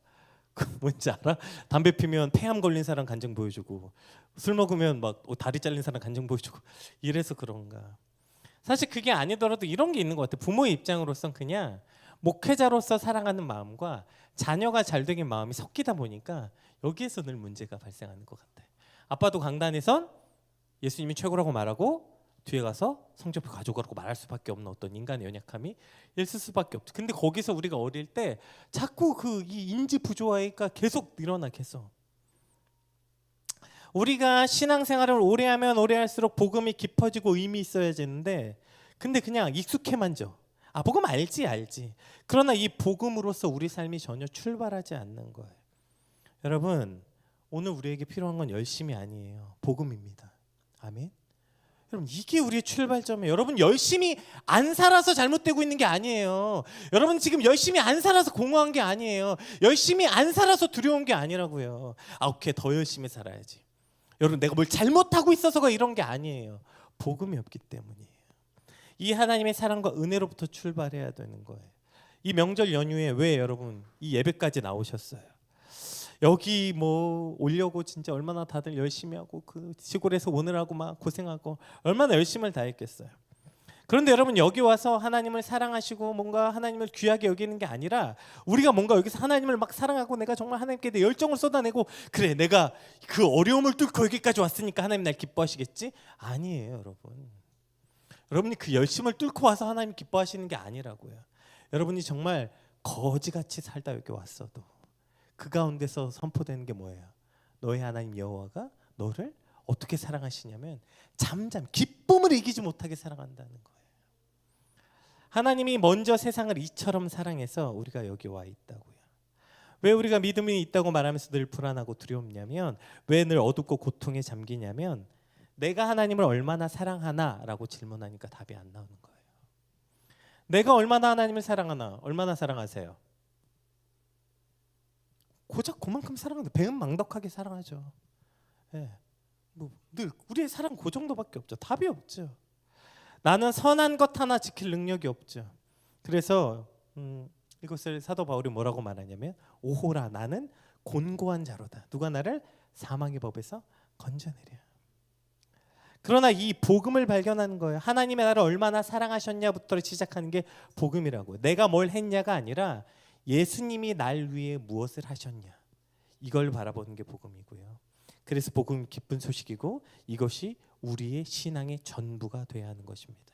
뭔지 알아? 담배 피면 폐암 걸린 사람 간증 보여주고 술 먹으면 막 다리 잘린 사람 간증 보여주고 이래서 그런가. 사실 그게 아니더라도 이런 게 있는 것 같아. 부모의 입장으로선 그냥 목회자로서 사랑하는 마음과 자녀가 잘 되긴 마음이 섞이다 보니까 여기에서 늘 문제가 발생하는 것 같아. 아빠도 강단에선 예수님이 최고라고 말하고 뒤에 가서 성적표 가져가라고 말할 수밖에 없는 어떤 인간의 연약함이 있을 수밖에 없죠. 근데 거기서 우리가 어릴 때 자꾸 이 인지 부조화가 계속 늘어나 계속. 우리가 신앙생활을 오래 하면 오래 할수록 복음이 깊어지고 의미 있어야 되는데 근데 그냥 익숙해만 져. 복음 알지. 그러나 이 복음으로서 우리 삶이 전혀 출발하지 않는 거예요. 여러분, 오늘 우리에게 필요한 건 열심이 아니에요. 복음입니다. 아멘. 여러분, 이게 우리의 출발점이에요. 여러분, 열심히 안 살아서 잘못되고 있는 게 아니에요. 여러분, 지금 열심히 안 살아서 공허한 게 아니에요. 열심히 안 살아서 두려운 게 아니라고요. 오케이, 더 열심히 살아야지. 여러분, 내가 뭘 잘못하고 있어서가 이런 게 아니에요. 복음이 없기 때문이에요. 이 하나님의 사랑과 은혜로부터 출발해야 되는 거예요. 이 명절 연휴에 왜 여러분 이 예배까지 나오셨어요? 여기 뭐 오려고 진짜 얼마나 다들 열심히 하고 그 시골에서 오느라고 막 고생하고 얼마나 열심을 다했겠어요. 그런데 여러분 여기 와서 하나님을 사랑하시고 뭔가 하나님을 귀하게 여기는 게 아니라 우리가 뭔가 여기서 하나님을 막 사랑하고 내가 정말 하나님께 내 열정을 쏟아내고 그래 내가 그 어려움을 뚫고 여기까지 왔으니까 하나님 날 기뻐하시겠지? 아니에요, 여러분. 여러분이 그 열심을 뚫고 와서 하나님 기뻐하시는 게 아니라고요. 여러분이 정말 거지같이 살다 여기 왔어도 그 가운데서 선포되는 게 뭐예요? 너의 하나님 여호와가 너를 어떻게 사랑하시냐면 기쁨을 이기지 못하게 사랑한다는 거예요. 하나님이 먼저 세상을 이처럼 사랑해서 우리가 여기 와 있다고요. 왜 우리가 믿음이 있다고 말하면서 늘 불안하고 두렵냐면 왜 늘 어둡고 고통에 잠기냐면 내가 하나님을 얼마나 사랑하나라고 질문하니까 답이 안 나오는 거예요. 내가 얼마나 하나님을 사랑하나? 얼마나 사랑하세요? 고작 그만큼 사랑하는데 배은망덕하게 사랑하죠. 예. 늘 우리의 사랑 그 정도밖에 없죠. 답이 없죠. 나는 선한 것 하나 지킬 능력이 없죠. 그래서 이것을 사도 바울이 뭐라고 말하냐면 오호라 나는 곤고한 자로다. 누가 나를 사망의 법에서 건져내랴. 그러나 이 복음을 발견하는 거예요. 하나님의 나를 얼마나 사랑하셨냐부터 시작하는 게 복음이라고요. 내가 뭘 했냐가 아니라 예수님이 날 위해 무엇을 하셨냐. 이걸 바라보는 게 복음이고요. 그래서 복음은 기쁜 소식이고 이것이 우리의 신앙의 전부가 돼야 하는 것입니다.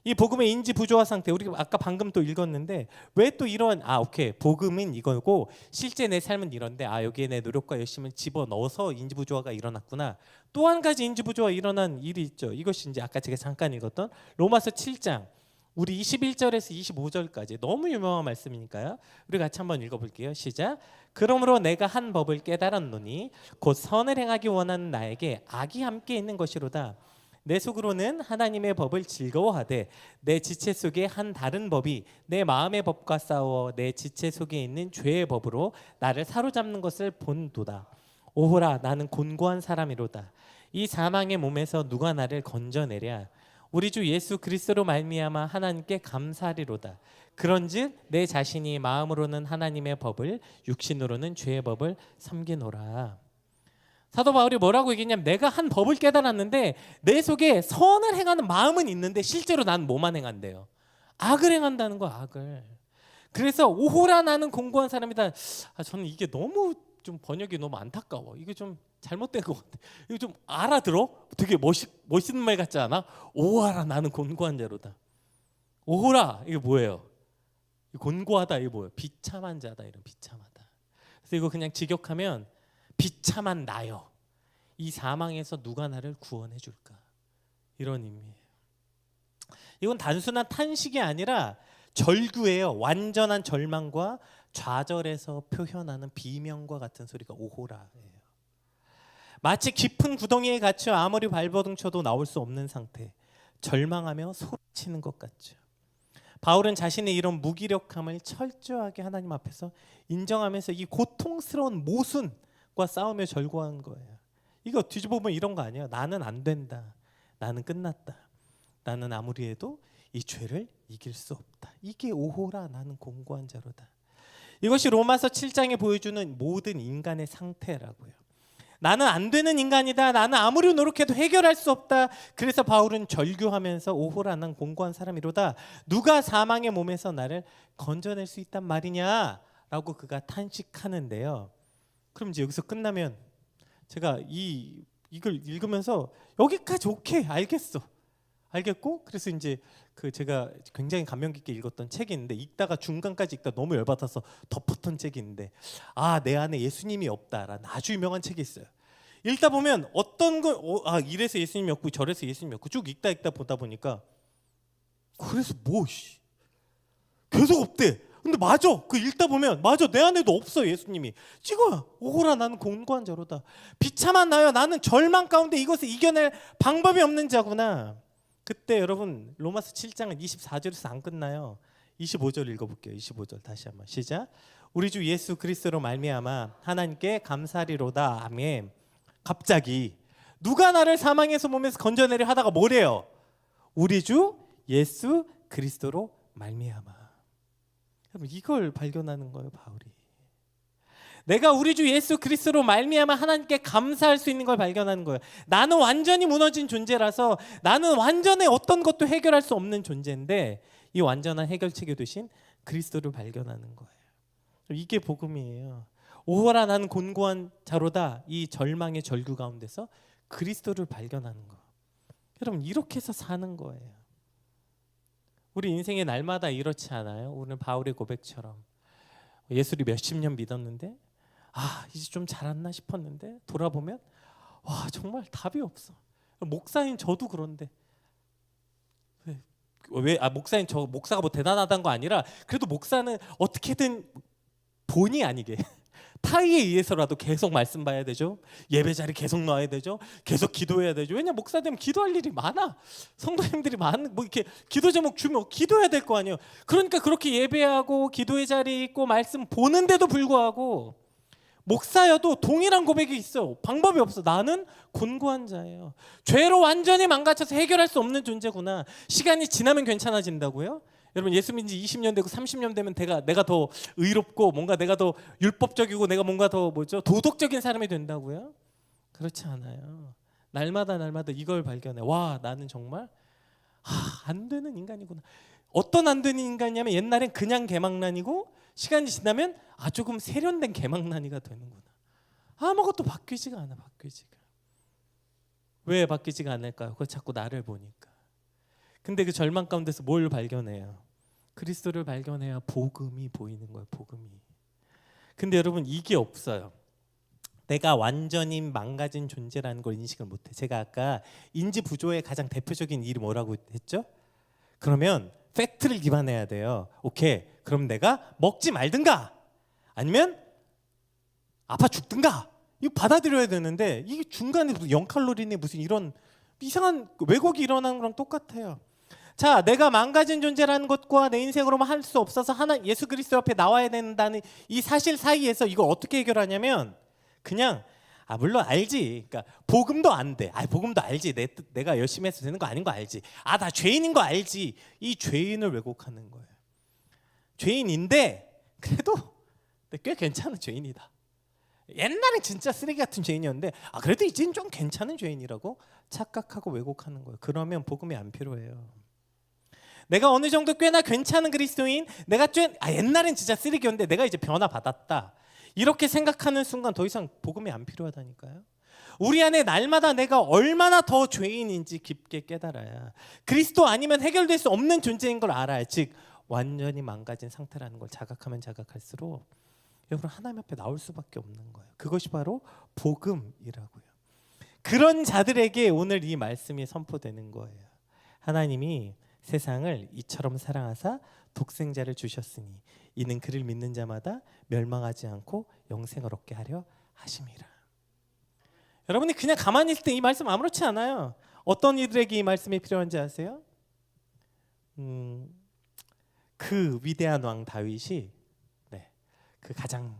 이 복음의 인지 부조화 상태 우리가 아까 방금 또 읽었는데 왜 또 이런 오케이 복음은 이거고 실제 내 삶은 이런데 여기에 내 노력과 열심을 집어넣어서 인지 부조화가 일어났구나. 또 한 가지 인지 부조화 일어난 일이 있죠. 이것이 이제 아까 제가 잠깐 읽었던 로마서 7장 우리 21절에서 25절까지 너무 유명한 말씀이니까요. 우리 같이 한번 읽어볼게요. 시작. 그러므로 내가 한 법을 깨달았노니 곧 선을 행하기 원하는 나에게 악이 함께 있는 것이로다. 내 속으로는 하나님의 법을 즐거워하되 내 지체 속에 한 다른 법이 내 마음의 법과 싸워 내 지체 속에 있는 죄의 법으로 나를 사로잡는 것을 본도다. 오호라 나는 곤고한 사람이로다. 이 사망의 몸에서 누가 나를 건져내랴. 우리 주 예수 그리스도로 말미암아 하나님께 감사하리로다. 그런즉 내 자신이 마음으로는 하나님의 법을 육신으로는 죄의 법을 섬기노라. 사도 바울이 뭐라고 얘기했냐면 내가 한 법을 깨달았는데 내 속에 선을 행하는 마음은 있는데 실제로 난 뭐만 행한대요? 악을 행한다는 거야, 악을. 그래서 오호라 나는 공고한 사람이다. 저는 이게 너무 좀 번역이 너무 안타까워. 이게 좀 잘못된 것 같아. 이거 좀 알아들어? 되게 멋있는 말 같지 않아? 오호라 나는 곤고한 자로다. 오호라 이게 뭐예요? 곤고하다 이게 뭐예요? 비참한 자다 이런 비참하다. 그래서 이거 그냥 직역하면 비참한 나여 이 사망에서 누가 나를 구원해 줄까 이런 의미예요. 이건 단순한 탄식이 아니라 절규예요. 완전한 절망과 좌절에서 표현하는 비명과 같은 소리가 오호라예요. 마치 깊은 구덩이에 갇혀 아무리 발버둥 쳐도 나올 수 없는 상태, 절망하며 소리치는 것 같죠. 바울은 자신의 이런 무기력함을 철저하게 하나님 앞에서 인정하면서 이 고통스러운 모순과 싸우며 절구한 거예요. 이거 뒤집어보면 이런 거 아니에요. 나는 안 된다. 나는 끝났다. 나는 아무리 해도 이 죄를 이길 수 없다. 이게 오호라 나는 공고한 자로다. 이것이 로마서 7장에 보여주는 모든 인간의 상태라고요. 나는 안 되는 인간이다. 나는 아무리 노력해도 해결할 수 없다. 그래서 바울은 절규하면서 오호라난 공고한 사람이로다. 누가 사망의 몸에서 나를 건져낼 수 있단 말이냐라고 그가 탄식하는데요. 그럼 이제 여기서 끝나면 제가 이걸 읽으면서 여기까지 오케이 알겠어. 알겠고 그래서 이제 그 제가 굉장히 감명 깊게 읽었던 책이 있는데 읽다가 중간까지 읽다 너무 열받아서 덮었던 책이 있는데 내 안에 예수님이 없다라는 아주 유명한 책이 있어요. 읽다 보면 어떤 걸 이래서 예수님이 없고 저래서 예수님이 없고 쭉 읽다 보다 보니까 그래서 계속 없대. 근데 맞아. 그 읽다 보면 맞아. 내 안에도 없어 예수님이. 찍어요. 오호라 나는 공고한 자로다. 비참한 나요. 나는 절망 가운데 이것을 이겨낼 방법이 없는 자구나. 그때 여러분 로마서 7장은 24절에서 안 끝나요. 25절 읽어볼게요. 25절 다시 한번 시작. 우리 주 예수 그리스도로 말미암아 하나님께 감사리로다. 아멘. 갑자기 누가 나를 사망에서 몸에서 건져내려 하다가 뭐래요? 우리 주 예수 그리스도로 말미암아. 이걸 발견하는 거예요 바울이. 내가 우리 주 예수 그리스도로 말미암아 하나님께 감사할 수 있는 걸 발견하는 거예요. 나는 완전히 무너진 존재라서 나는 완전히 어떤 것도 해결할 수 없는 존재인데 이 완전한 해결책이 되신 그리스도를 발견하는 거예요. 이게 복음이에요. 오호라 나는 곤고한 자로다. 이 절망의 절규 가운데서 그리스도를 발견하는 거. 여러분 이렇게 해서 사는 거예요. 우리 인생의 날마다 이렇지 않아요? 오늘 바울의 고백처럼 예수를 몇십 년 믿었는데 이제 좀 자랐나 싶었는데 돌아보면 정말 답이 없어. 목사인 저도 그런데 목사인 목사가 뭐 대단하다는 거 아니라 그래도 목사는 어떻게든 본의 아니게 타의에 의해서라도 계속 말씀 봐야 되죠. 예배 자리 계속 나와야 되죠. 계속 기도해야 되죠. 왜냐 목사 되면 기도할 일이 많아. 성도님들이 이렇게 기도 제목 주면 기도해야 될 거 아니에요. 그러니까 그렇게 예배하고 기도의 자리에 있고 말씀 보는데도 불구하고 목사여도 동일한 고백이 있어. 방법이 없어. 나는 곤고한 자예요. 죄로 완전히 망가져서 해결할 수 없는 존재구나. 시간이 지나면 괜찮아진다고요? 여러분 예수 믿은 지 20년 되고 30년 되면 내가 더 의롭고 뭔가 내가 더 율법적이고 내가 뭔가 더 도덕적인 사람이 된다고요? 그렇지 않아요. 날마다 이걸 발견해. 나는 정말 안 되는 인간이구나. 어떤 안 되는 인간이냐면 옛날엔 그냥 개망난이고 시간이 지나면 조금 세련된 개망난이가 되는구나. 아무것도 바뀌지가 않아. 왜 바뀌지가 않을까요? 그거 자꾸 나를 보니까. 근데 그 절망 가운데서 뭘 발견해요? 그리스도를 발견해야 복음이 보이는 거예요. 복음이. 근데 여러분 이게 없어요. 내가 완전히 망가진 존재라는 걸 인식을 못해. 제가 아까 인지 부조의 가장 대표적인 일이 뭐라고 했죠? 그러면 팩트를 기반해야 돼요. 오케이. 그럼 내가 먹지 말든가 아니면 아파 죽든가 이거 받아들여야 되는데 이게 중간에 무슨 0칼로리네 무슨 이런 이상한 왜곡이 일어나는 거랑 똑같아요. 자, 내가 망가진 존재라는 것과 내 인생으로만 할 수 없어서 예수 그리스도 옆에 나와야 된다는 이 사실 사이에서 이걸 어떻게 해결하냐면 그냥 물론 알지. 그러니까 복음도 안 돼. 복음도 알지. 내가 열심히 해서 되는 거 아닌 거 알지. 나 죄인인 거 알지. 이 죄인을 왜곡하는 거예요. 죄인인데 그래도 꽤 괜찮은 죄인이다. 옛날에 진짜 쓰레기 같은 죄인이었는데 그래도 이제는 좀 괜찮은 죄인이라고 착각하고 왜곡하는 거예요. 그러면 복음이 안 필요해요. 내가 어느 정도 꽤나 괜찮은 그리스도인, 내가 옛날엔 진짜 쓰레기였는데 내가 이제 변화받았다. 이렇게 생각하는 순간 더 이상 복음이 안 필요하다니까요. 우리 안에 날마다 내가 얼마나 더 죄인인지 깊게 깨달아야 그리스도 아니면 해결될 수 없는 존재인 걸 알아야 즉 완전히 망가진 상태라는 걸 자각하면 자각할수록 여러분 하나님 앞에 나올 수밖에 없는 거예요. 그것이 바로 복음이라고요. 그런 자들에게 오늘 이 말씀이 선포되는 거예요. 하나님이 세상을 이처럼 사랑하사 독생자를 주셨으니 이는 그를 믿는 자마다 멸망하지 않고 영생을 얻게 하려 하심이라. 여러분이 그냥 가만히 있을 때 이 말씀 아무렇지 않아요. 어떤 이들에게 이 말씀이 필요한지 아세요? 그 위대한 왕 다윗이 그 가장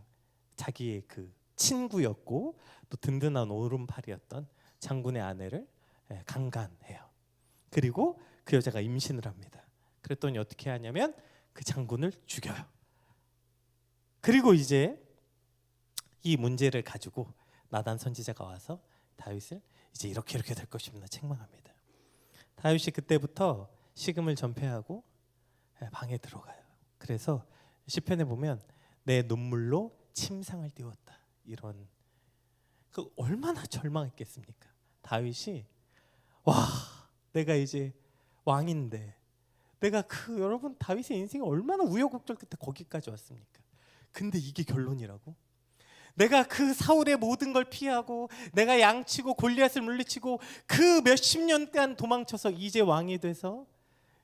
자기의 그 친구였고 또 든든한 오른팔이었던 장군의 아내를 강간해요. 그리고 그 여자가 임신을 합니다. 그랬더니 어떻게 하냐면 그 장군을 죽여요. 그리고 이제 이 문제를 가지고 나단 선지자가 와서 다윗을 이제 이렇게 될 것입니다. 책망합니다. 다윗이 그때부터 식음을 전폐하고 방에 들어가요. 그래서 시편에 보면 내 눈물로 침상을 띄웠다. 이런 그 얼마나 절망했겠습니까? 다윗이 와, 내가 이제 왕인데 내가 여러분 다윗의 인생이 얼마나 우여곡절 끝에 거기까지 왔습니까? 근데 이게 결론이라고? 내가 그 사울의 모든 걸 피하고 내가 양치고 골리앗을 물리치고 그 몇십 년간 도망쳐서 이제 왕이 돼서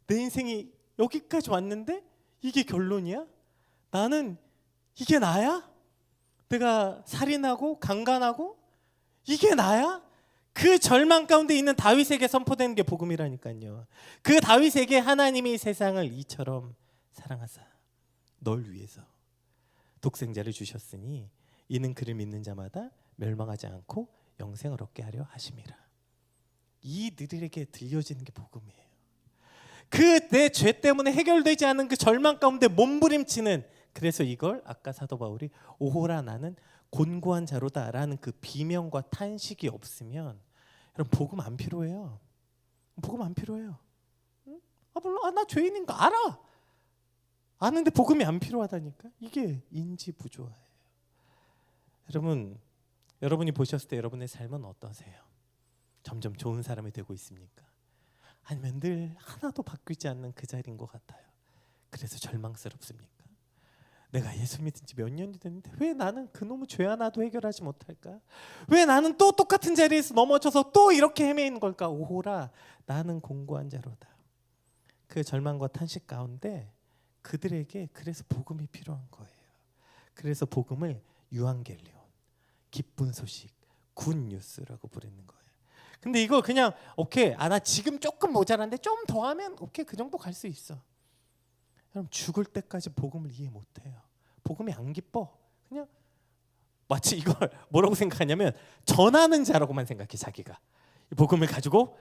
내 인생이 여기까지 왔는데 이게 결론이야? 나는 이게 나야? 내가 살인하고 강간하고 이게 나야? 그 절망 가운데 있는 다윗에게 선포되는 게 복음이라니까요. 그 다윗에게 하나님이 세상을 이처럼 사랑하사 널 위해서 독생자를 주셨으니 이는 그를 믿는 자마다 멸망하지 않고 영생을 얻게 하려 하심이라. 이들에게 들려지는 게 복음이에요. 그 내 죄 때문에 해결되지 않은 그 절망 가운데 몸부림치는, 그래서 이걸 아까 사도 바울이 오호라 나는 곤고한 자로다라는 그 비명과 탄식이 없으면 여러분 복음 안 필요해요. 복음 안 필요해요. 응? 물론 나 죄인인 거 알아. 아는데 복음이 안 필요하다니까. 이게 인지 부조화예요. 여러분이 보셨을 때 여러분의 삶은 어떠세요? 점점 좋은 사람이 되고 있습니까? 아니면 늘 하나도 바뀌지 않는 그 자리인 것 같아요. 그래서 절망스럽습니까? 내가 예수 믿은 지 몇 년이 됐는데 왜 나는 그놈의 죄 하나도 해결하지 못할까? 왜 나는 또 똑같은 자리에서 넘어져서 또 이렇게 헤매는 걸까? 오호라 나는 공고한 자로다. 그 절망과 탄식 가운데 그들에게 그래서 복음이 필요한 거예요. 그래서 복음을 유앙겔리온, 기쁜 소식, 굿뉴스라고 부르는 거예요. 근데 이거 그냥 오케이, 나 지금 조금 모자란데 좀 더 하면 오케이, 그 정도 갈 수 있어. 여러분 죽을 때까지 복음을 이해 못해요. 복음이 안 기뻐. 그냥 마치 이걸 뭐라고 생각하냐면 전하는 자라고만 생각해. 자기가 이 복음을 가지고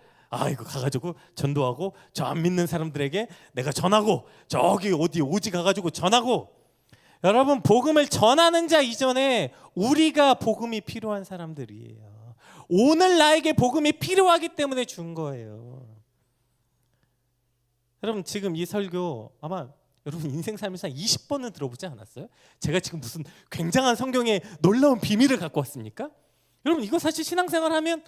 이거 가가지고 전도하고 저 안 믿는 사람들에게 내가 전하고 저기 어디 오지 가가지고 전하고. 여러분 복음을 전하는 자 이전에 우리가 복음이 필요한 사람들이에요. 오늘 나에게 복음이 필요하기 때문에 준 거예요. 여러분 지금 이 설교 아마 여러분 인생 삶에서 20번은 들어보지 않았어요? 제가 지금 무슨 굉장한 성경의 놀라운 비밀을 갖고 왔습니까? 여러분 이거 사실 신앙생활 하면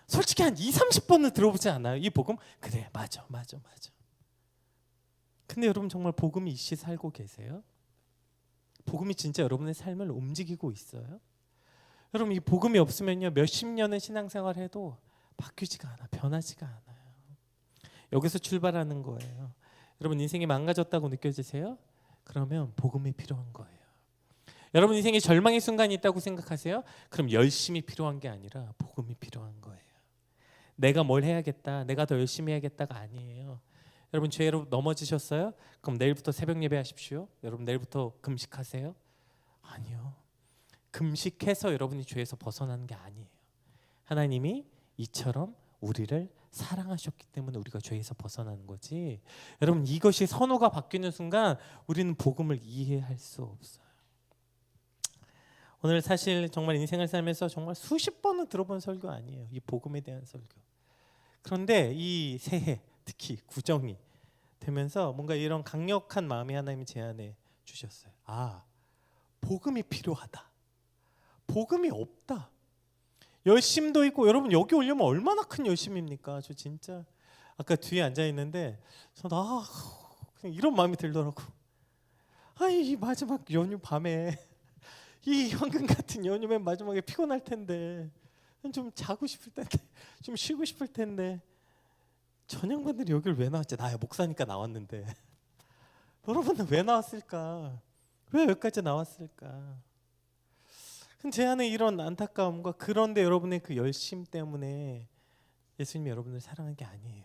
솔직히 한 20-30번은 들어보지 않아요? 이 복음? 그래 맞아. 근데 여러분 정말 복음이 이씨 살고 계세요? 복음이 진짜 여러분의 삶을 움직이고 있어요? 여러분 이 복음이 없으면요 몇십 년의 신앙생활 해도 바뀌지가 않아, 변하지가 않아요. 여기서 출발하는 거예요. 여러분 인생이 망가졌다고 느껴지세요? 그러면 복음이 필요한 거예요. 여러분 인생에 절망의 순간이 있다고 생각하세요? 그럼 열심히 필요한 게 아니라 복음이 필요한 거예요. 내가 뭘 해야겠다, 내가 더 열심히 해야겠다가 아니에요. 여러분 죄로 넘어지셨어요? 그럼 내일부터 새벽 예배하십시오. 여러분 내일부터 금식하세요? 아니요. 금식해서 여러분이 죄에서 벗어나는 게 아니에요. 하나님이 이처럼 우리를 사랑하셨기 때문에 우리가 죄에서 벗어나는 거지. 여러분 이것이 선호가 바뀌는 순간 우리는 복음을 이해할 수 없어요. 오늘 사실 정말 인생을 살면서 정말 수십 번은 들어본 설교 아니에요. 이 복음에 대한 설교. 그런데 이 새해 특히 구정이 되면서 뭔가 이런 강력한 마음이 하나님이 제안해 주셨어요. 복음이 필요하다. 복음이 없다. 열심도 있고. 여러분 여기 오려면 얼마나 큰 열심입니까? 저 진짜 아까 뒤에 앉아 있는데 저는 그냥 이런 마음이 들더라고. 이 마지막 연휴 밤에 이 황금 같은 연휴 맨 마지막에 피곤할 텐데 좀 자고 싶을 텐데 좀 쉬고 싶을 텐데 전향반들이 여기를 왜 나왔지? 나야 목사니까 나왔는데 여러분은 왜 나왔을까? 왜 여기까지 나왔을까? 제 안에 이런 안타까움과 그런데 여러분의 그 열심 때문에 예수님이 여러분을 사랑한 게 아니에요.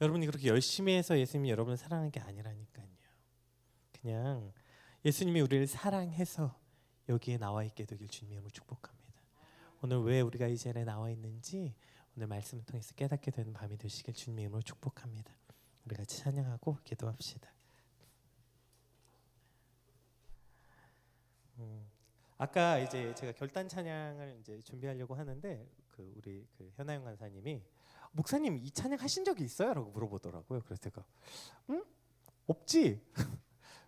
여러분이 그렇게 열심히 해서 예수님이 여러분을 사랑한 게 아니라니까요. 그냥 예수님이 우리를 사랑해서 여기에 나와 있게 되길 주님의 이름으로 축복합니다. 오늘 왜 우리가 이 자리에 나와 있는지 오늘 말씀을 통해서 깨닫게 되는 밤이 되시길 주님의 이름으로 축복합니다. 우리 같이 찬양하고 기도합시다. 아까 이제 제가 결단 찬양을 이제 준비하려고 하는데 우리 현아영 간사님이 목사님 이 찬양 하신 적이 있어요?라고 물어보더라고요. 그래서 제가 없지.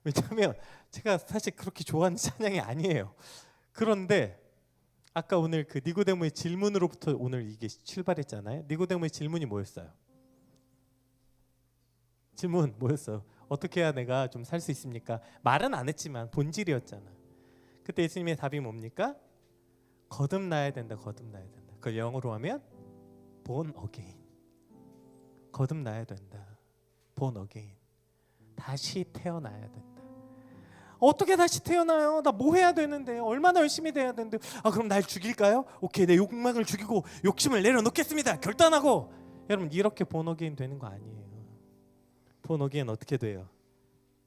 왜냐하면 제가 사실 그렇게 좋아하는 찬양이 아니에요. 그런데 아까 오늘 니고데모의 질문으로부터 오늘 이게 출발했잖아요. 니고데모의 질문이 뭐였어요? 질문 뭐였어요? 어떻게 해야 내가 좀 살 수 있습니까? 말은 안 했지만 본질이었잖아. 그때 예수님의 답이 뭡니까? 거듭나야 된다. 거듭나야 된다. 그걸 영어로 하면 born again. 거듭나야 된다. born again. 다시 태어나야 된다. 어떻게 다시 태어나요? 나 뭐 해야 되는데? 얼마나 열심히 돼야 되는데? 그럼 날 죽일까요? 오케이, 내 욕망을 죽이고 욕심을 내려놓겠습니다. 결단하고. 여러분 이렇게 born again 되는 거 아니에요. born again 어떻게 돼요?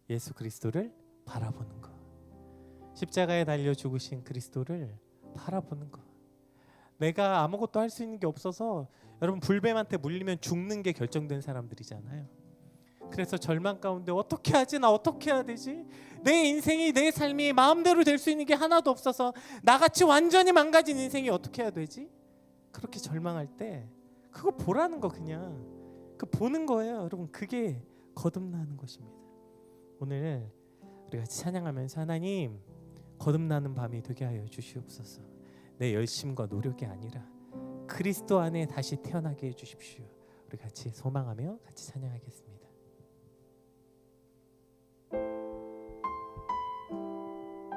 예수 그리스도를 바라보는 거. 십자가에 달려 죽으신 그리스도를 바라보는 거. 내가 아무것도 할 수 있는 게 없어서 여러분 불뱀한테 물리면 죽는 게 결정된 사람들이잖아요. 그래서 절망 가운데 어떻게 하지? 나 어떻게 해야 되지? 내 인생이 내 삶이 마음대로 될 수 있는 게 하나도 없어서 나같이 완전히 망가진 인생이 어떻게 해야 되지? 그렇게 절망할 때 그거 보라는 거 그냥 보는 거예요. 여러분 그게 거듭나는 것입니다. 오늘 우리 같이 찬양하면서 하나님 거듭나는 밤이 되게 하여 주시옵소서. 내 열심과 노력이 아니라 그리스도 안에 다시 태어나게 해 주십시오. 우리 같이 소망하며 같이 찬양하겠습니다.